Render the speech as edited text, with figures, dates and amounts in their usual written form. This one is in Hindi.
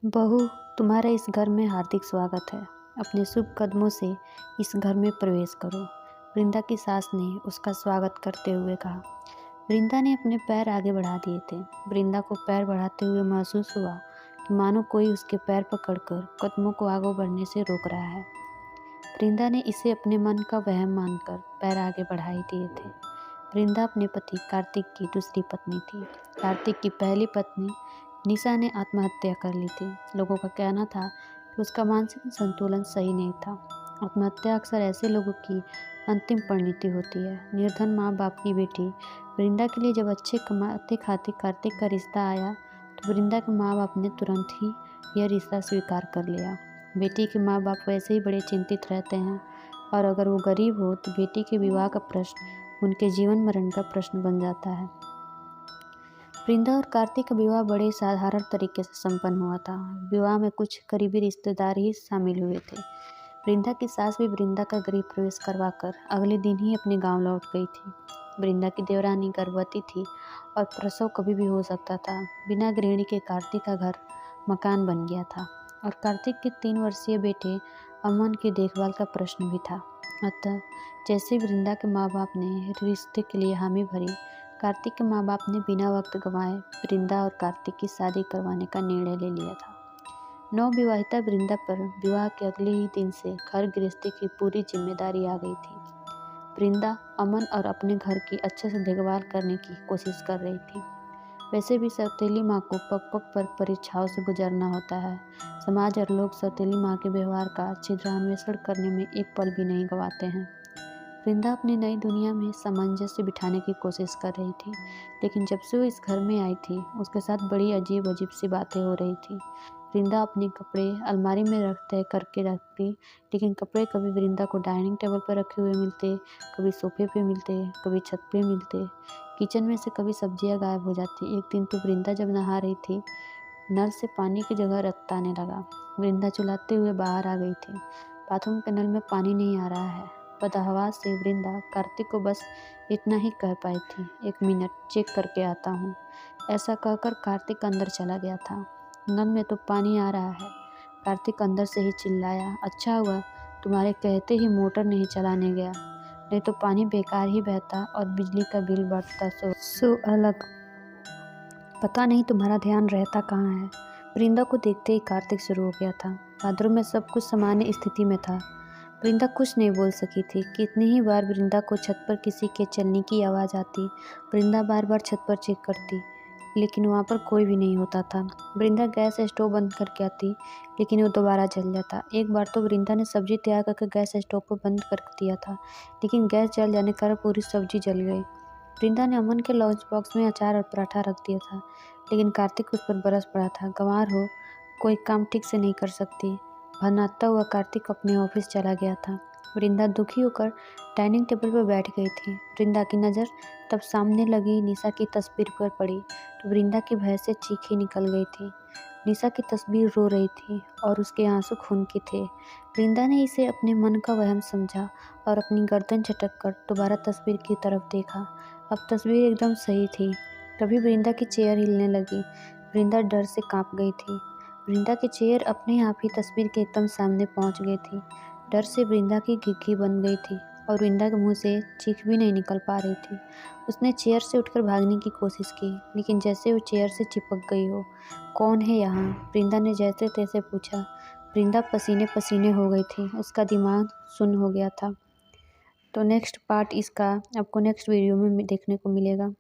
बहू, तुम्हारा इस घर में हार्दिक स्वागत है। अपने शुभ कदमों से इस घर में प्रवेश करो। वृंदा की सास ने उसका स्वागत करते हुए कहा। वृंदा ने अपने पैर आगे बढ़ा दिए थे। वृंदा को पैर बढ़ाते हुए महसूस हुआ कि मानो कोई उसके पैर पकड़कर कदमों को आगे बढ़ने से रोक रहा है। वृंदा ने इसे अपने मन का वहम मानकर पैर आगे बढ़ाई दिए थे। वृंदा अपने पति कार्तिक की दूसरी पत्नी थी। कार्तिक की पहली पत्नी निशा ने आत्महत्या कर ली थी। लोगों का कहना था कि उसका मानसिक संतुलन सही नहीं था। आत्महत्या अक्सर ऐसे लोगों की अंतिम परिणति होती है। निर्धन माँ बाप की बेटी वृंदा के लिए जब अच्छे कमाते खाते कार्तिक का रिश्ता आया तो वृंदा के माँ बाप ने तुरंत ही यह रिश्ता स्वीकार कर लिया। बेटी के माँ बाप वैसे ही बड़े चिंतित रहते हैं और अगर वो गरीब हो तो बेटी के विवाह का प्रश्न उनके जीवन मरण का प्रश्न बन जाता है। वृंदा और कार्तिक का विवाह बड़े साधारण तरीके से संपन्न हुआ था। विवाह में कुछ करीबी रिश्तेदार ही शामिल हुए थे। वृंदा की सास भी वृंदा का गृह प्रवेश करवाकर अगले दिन ही अपने गांव लौट गई थी। वृंदा की देवरानी गर्भवती थी और प्रसव कभी भी हो सकता था। बिना गृहिणी के कार्तिक का घर मकान बन गया था और कार्तिक के 3 वर्षीय बेटे अमन की देखभाल का प्रश्न भी था। अतः जैसे वृंदा के माँ बाप ने रिश्ते के लिए हामी भरी, कार्तिक के माँ बाप ने बिना वक्त गंवाए वृंदा और कार्तिक की शादी करवाने का निर्णय ले लिया था। नवविवाहिता वृंदा पर विवाह के अगले ही दिन से घर गृहस्थी की पूरी जिम्मेदारी आ गई थी। वृंदा अमन और अपने घर की अच्छे से देखभाल करने की कोशिश कर रही थी। वैसे भी सौतेली माँ को पग पग पर परीक्षाओं से गुजरना होता है। समाज और लोग सौतेली माँ के व्यवहार का छिद्रान्वेषण करने में एक पल भी नहीं गंवाते हैं। वृंदा अपनी नई दुनिया में सामंजस्य बिठाने की कोशिश कर रही थी, लेकिन जब से वो इस घर में आई थी उसके साथ बड़ी अजीब अजीब सी बातें हो रही थी। वृंदा अपने कपड़े अलमारी में रखते करके रखती, लेकिन कपड़े कभी वृंदा को डाइनिंग टेबल पर रखे हुए मिलते, कभी सोफे पे मिलते, कभी छत पे मिलते। किचन में से कभी सब्जियां गायब हो जाती। एक दिन तो वृंदा जब नहा रही थी, नल से पानी की जगह रक्त आने लगा। वृंदा चिल्लाते हुए बाहर आ गई थी। बाथरूम के नल में पानी नहीं आ रहा है। बदहवास से वृंदा कार्तिक को बस इतना ही कह पाई थी, 1 मिनट चेक करके आता हूँ। ऐसा कहकर कार्तिक अंदर चला गया था। नल में तो पानी आ रहा है। कार्तिक अंदर से ही चिल्लाया, अच्छा हुआ तुम्हारे कहते ही मोटर नहीं चलाने गया, नहीं तो पानी बेकार ही बहता और बिजली का बिल बढ़ता सो अलग। पता नहीं तुम्हारा ध्यान रहता कहाँ है। वृंदा को देखते ही कार्तिक शुरू हो गया था। बाथरूम में सब कुछ सामान्य स्थिति में था। वृंदा कुछ नहीं बोल सकी थी। कितनी ही बार वृंदा को छत पर किसी के चलने की आवाज़ आती। वृंदा बार बार छत पर चेक करती, लेकिन वहाँ पर कोई भी नहीं होता था। वृंदा गैस स्टोव बंद करके आती, लेकिन वो दोबारा जल जाता। एक बार तो वृंदा ने सब्जी तैयार करके गैस स्टोव को बंद कर दिया था, लेकिन गैस जल जाने के कारण पूरी सब्जी जल गई। वृंदा ने अमन के लंच बॉक्स में अचार और पराठा रख दिया था, लेकिन कार्तिक उस पर बरस पड़ा था। गंवार हो, कोई काम ठीक से नहीं कर सकती। भनाता हुआ कार्तिक अपने ऑफिस चला गया था। वृंदा दुखी होकर डाइनिंग टेबल पर बैठ गई थी। वृंदा की नज़र तब सामने लगी निशा की तस्वीर पर पड़ी तो वृंदा की भय से चीख ही निकल गई थी। निशा की तस्वीर रो रही थी और उसके आंसू खून के थे। वृंदा ने इसे अपने मन का वहम समझा और अपनी गर्दन झटक कर दोबारा तस्वीर की तरफ देखा। अब तस्वीर एकदम सही थी। तभी वृंदा की चेयर हिलने लगी। वृंदा डर से कांप गई थी। वृंदा की चेयर अपने आप ही तस्वीर के एकदम सामने पहुंच गई थी। डर से वृंदा की घिघी बन गई थी और वृंदा के मुंह से चीख भी नहीं निकल पा रही थी। उसने चेयर से उठकर भागने की कोशिश की, लेकिन जैसे वो चेयर से चिपक गई हो। कौन है यहाँ? वृंदा ने जैसे तैसे पूछा। वृंदा पसीने पसीने हो गई थी। उसका दिमाग सुन्न हो गया था। तो नेक्स्ट पार्ट इसका आपको नेक्स्ट वीडियो में देखने को मिलेगा।